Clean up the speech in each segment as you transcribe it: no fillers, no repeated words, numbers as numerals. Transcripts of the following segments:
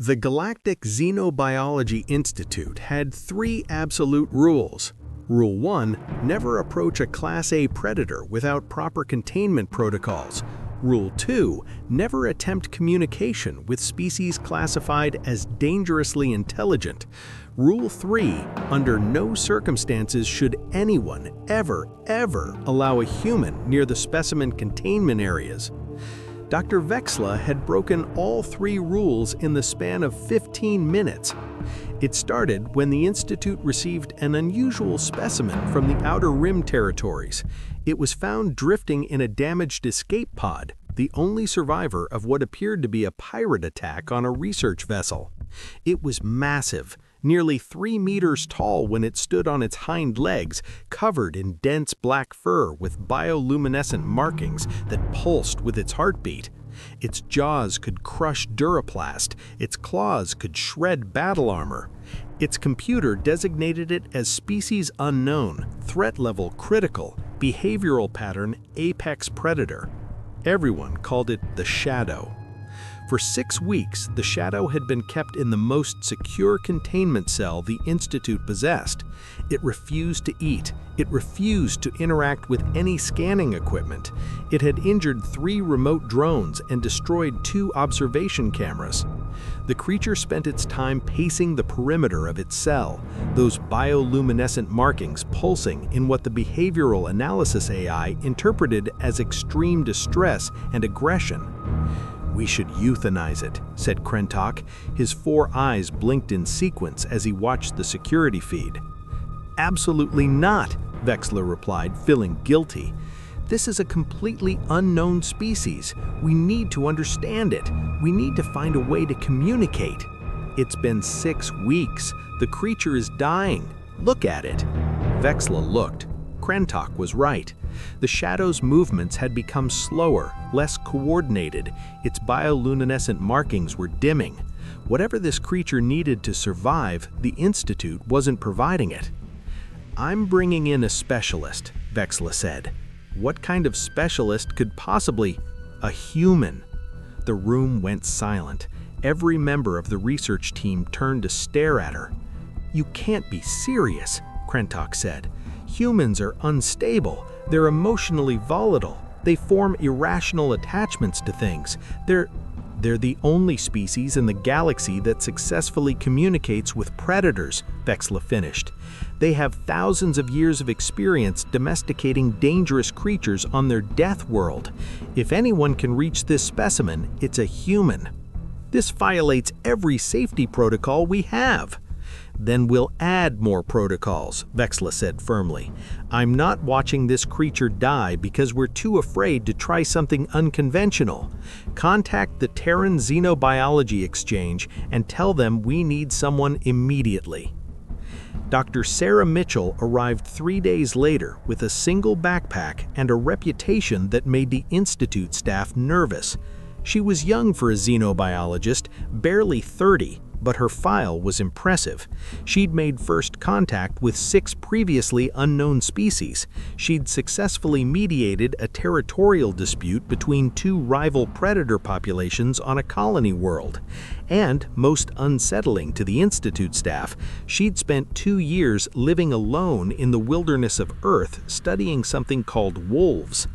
The Galactic Xenobiology Institute had 3 absolute rules. Rule 1, never approach a Class A predator without proper containment protocols. Rule 2, never attempt communication with species classified as dangerously intelligent. Rule 3, under no circumstances should anyone ever allow a human near the specimen containment areas. Dr. Wechsler had broken all 3 rules in the span of 15 minutes. It started when the Institute received an unusual specimen from the Outer Rim territories. It was found drifting in a damaged escape pod, the only survivor of what appeared to be a pirate attack on a research vessel. It was massive, nearly 3 meters tall when it stood on its hind legs, covered in dense black fur with bioluminescent markings that pulsed with its heartbeat. Its jaws could crush duraplast, its claws could shred battle armor. Its computer designated it as species unknown, threat level critical, behavioral pattern apex predator. Everyone called it the Shadow. For 6 weeks, the Shadow had been kept in the most secure containment cell the Institute possessed. It refused to eat. It refused to interact with any scanning equipment. It had injured 3 remote drones and destroyed 2 observation cameras. The creature spent its time pacing the perimeter of its cell, those bioluminescent markings pulsing in what the behavioral analysis AI interpreted as extreme distress and aggression. "We should euthanize it," said Krentok. His 4 eyes blinked in sequence as he watched the security feed. "Absolutely not," Wechsler replied, feeling guilty. "This is a completely unknown species. We need to understand it. We need to find a way to communicate. It's been 6 weeks. The creature is dying. Look at it." Wechsler looked. Krentok was right. The Shadow's movements had become slower, less coordinated. Its bioluminescent markings were dimming. Whatever this creature needed to survive, the Institute wasn't providing it. "I'm bringing in a specialist," Wechsler said. "What kind of specialist could possibly—" "A human." The room went silent. Every member of the research team turned to stare at her. "You can't be serious," Krentok said. "Humans are unstable. They're emotionally volatile. They form irrational attachments to things. They're the only species in the galaxy that successfully communicates with predators," Wechsler finished. "They have thousands of years of experience domesticating dangerous creatures on their death world. If anyone can reach this specimen, it's a human. This violates every safety protocol we have." "Then we'll add more protocols," Wechsler said firmly. "I'm not watching this creature die because we're too afraid to try something unconventional. Contact the Terran Xenobiology Exchange and tell them we need someone immediately." Dr. Sarah Mitchell arrived 3 days later with a single backpack and a reputation that made the Institute staff nervous. She was young for a xenobiologist, barely 30, but her file was impressive. She'd made first contact with 6 previously unknown species. She'd successfully mediated a territorial dispute between 2 rival predator populations on a colony world. And, most unsettling to the Institute staff, she'd spent 2 years living alone in the wilderness of Earth studying something called wolves.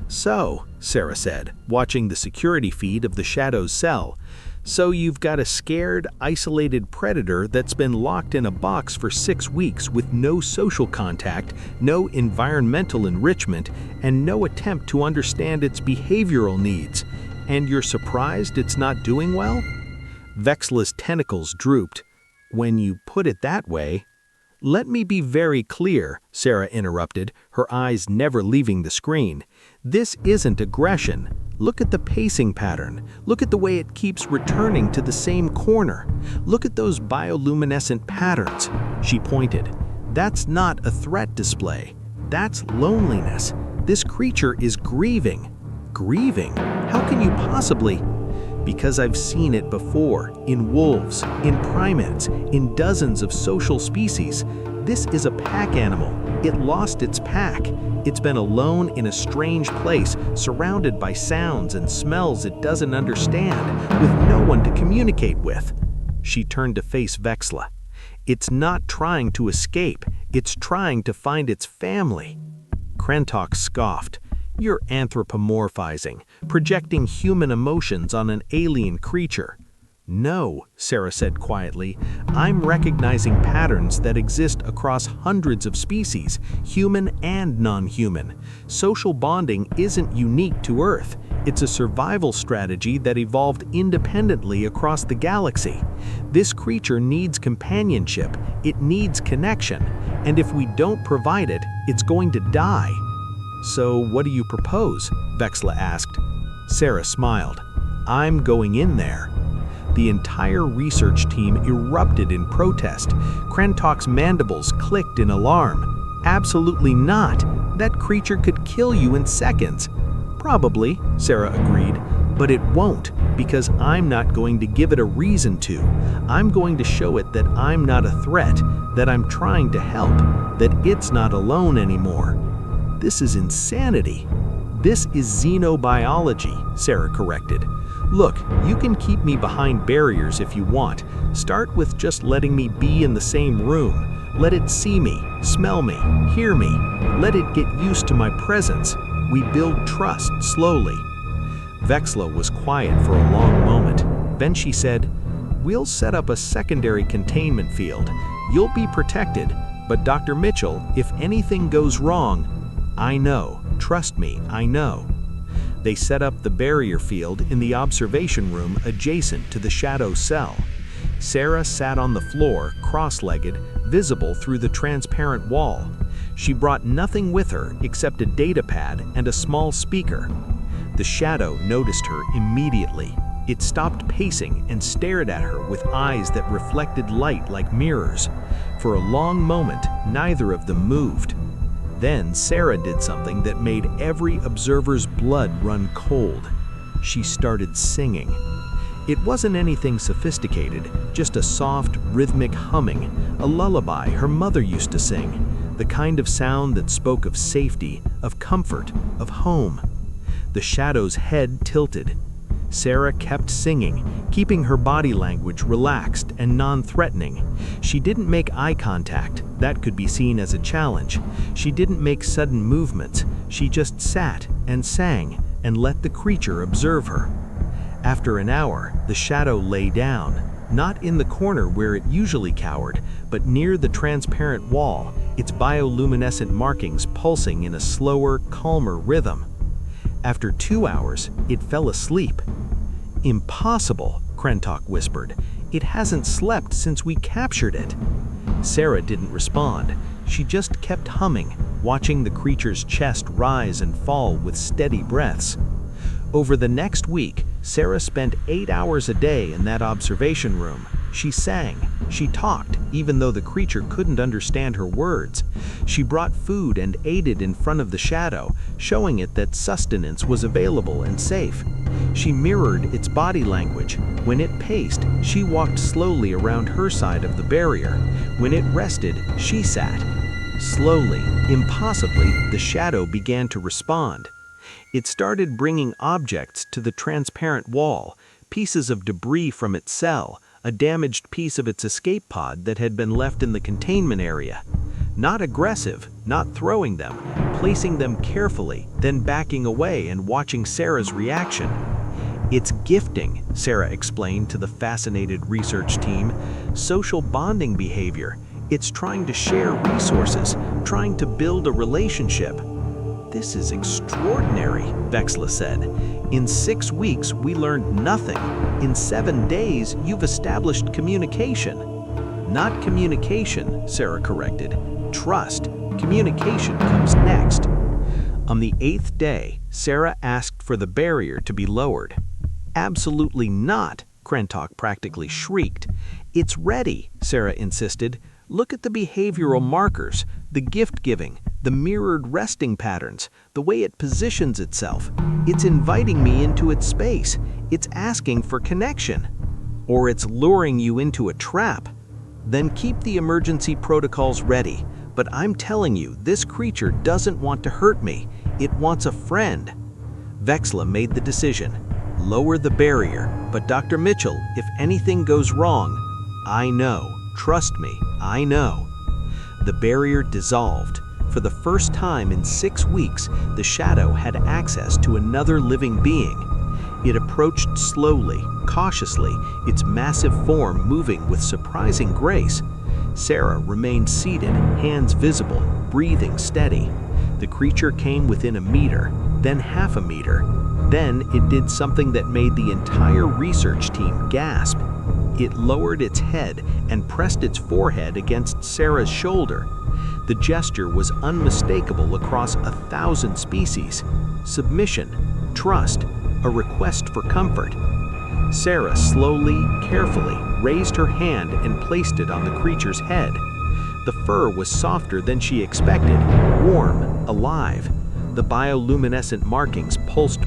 "So," Sarah said, watching the security feed of the Shadow's cell, "so you've got a scared, isolated predator that's been locked in a box for 6 weeks with no social contact, no environmental enrichment, and no attempt to understand its behavioral needs. And you're surprised it's not doing well?" Wechsler's tentacles drooped. "When you put it that way—" "Let me be very clear," Sarah interrupted, her eyes never leaving the screen. "This isn't aggression. Look at the pacing pattern. Look at the way it keeps returning to the same corner. Look at those bioluminescent patterns." She pointed. "That's not a threat display. That's loneliness. This creature is grieving." "Grieving? How can you possibly—" "Because I've seen it before, in wolves, in primates, in dozens of social species. This is a pack animal. It lost its pack. It's been alone in a strange place, surrounded by sounds and smells it doesn't understand, with no one to communicate with. She turned to face Vexla. It's not trying to escape, it's trying to find its family. Krentok scoffed. You're anthropomorphizing, projecting human emotions on an alien creature. No, Sarah said quietly, I'm recognizing patterns that exist across hundreds of species, human and non-human. Social bonding isn't unique to Earth. It's a survival strategy that evolved independently across the galaxy. This creature needs companionship, it needs connection, and if we don't provide it, it's going to die. So what do you propose? Vexla asked. Sarah smiled. I'm going in there. The entire research team erupted in protest. Krentok's mandibles clicked in alarm. Absolutely not. That creature could kill you in seconds. Probably, Sarah agreed, but it won't, because I'm not going to give it a reason to. I'm going to show it that I'm not a threat, that I'm trying to help, that it's not alone anymore. This is insanity. This is xenobiology, Sarah corrected. Look, you can keep me behind barriers if you want. Start with just letting me be in the same room. Let it see me, smell me, hear me. Let it get used to my presence. We build trust slowly. Vexla was quiet for a long moment. Then she said, We'll set up a secondary containment field. You'll be protected. But Dr. Mitchell, if anything goes wrong, I know. Trust me, I know. They set up the barrier field in the observation room adjacent to the shadow cell. Sarah sat on the floor, cross-legged, visible through the transparent wall. She brought nothing with her except a data pad and a small speaker. The shadow noticed her immediately. It stopped pacing and stared at her with eyes that reflected light like mirrors. For a long moment, neither of them moved. Then Sarah did something that made every observer's blood run cold. She started singing. It wasn't anything sophisticated, just a soft, rhythmic humming, a lullaby her mother used to sing, the kind of sound that spoke of safety, of comfort, of home. The shadow's head tilted. Sarah kept singing, keeping her body language relaxed and non-threatening. She didn't make eye contact. That could be seen as a challenge. She didn't make sudden movements. She just sat and sang and let the creature observe her. After an hour, the shadow lay down, not in the corner where it usually cowered, but near the transparent wall, its bioluminescent markings pulsing in a slower, calmer rhythm. After 2 hours, it fell asleep. Impossible, Krentok whispered. It hasn't slept since we captured it. Sarah didn't respond. She just kept humming, watching the creature's chest rise and fall with steady breaths. Over the next week, Sarah spent 8 hours a day in that observation room. She sang, she talked, even though the creature couldn't understand her words. She brought food and ate it in front of the shadow, showing it that sustenance was available and safe. She mirrored its body language. When it paced, she walked slowly around her side of the barrier. When it rested, she sat. Slowly, impossibly, the shadow began to respond. It started bringing objects to the transparent wall, pieces of debris from its cell, a damaged piece of its escape pod that had been left in the containment area. Not aggressive, not throwing them, placing them carefully, then backing away and watching Sarah's reaction. It's gifting, Sarah explained to the fascinated research team. Social bonding behavior. It's trying to share resources, trying to build a relationship. This is extraordinary, Vexla said. In 6 weeks, we learned nothing. In 7 days, you've established communication. Not communication, Sarah corrected. Trust. Communication comes next. On the 8th day, Sarah asked for the barrier to be lowered. Absolutely not, Krentok practically shrieked. It's ready, Sarah insisted. Look at the behavioral markers, the gift-giving, the mirrored resting patterns, the way it positions itself. It's inviting me into its space. It's asking for connection. Or it's luring you into a trap. Then keep the emergency protocols ready. But I'm telling you, this creature doesn't want to hurt me. It wants a friend. Vexla made the decision. Lower the barrier, but Dr. Mitchell, if anything goes wrong, I know. Trust me, I know. The barrier dissolved. For the first time in 6 weeks, the shadow had access to another living being. It approached slowly, cautiously, its massive form moving with surprising grace. Sarah remained seated, hands visible, breathing steady. The creature came within a meter, then half a meter. Then it did something that made the entire research team gasp. It lowered its head and pressed its forehead against Sarah's shoulder. The gesture was unmistakable across 1,000 species. Submission, trust, a request for comfort. Sarah slowly, carefully raised her hand and placed it on the creature's head. The fur was softer than she expected, warm, alive. The bioluminescent markings pulsed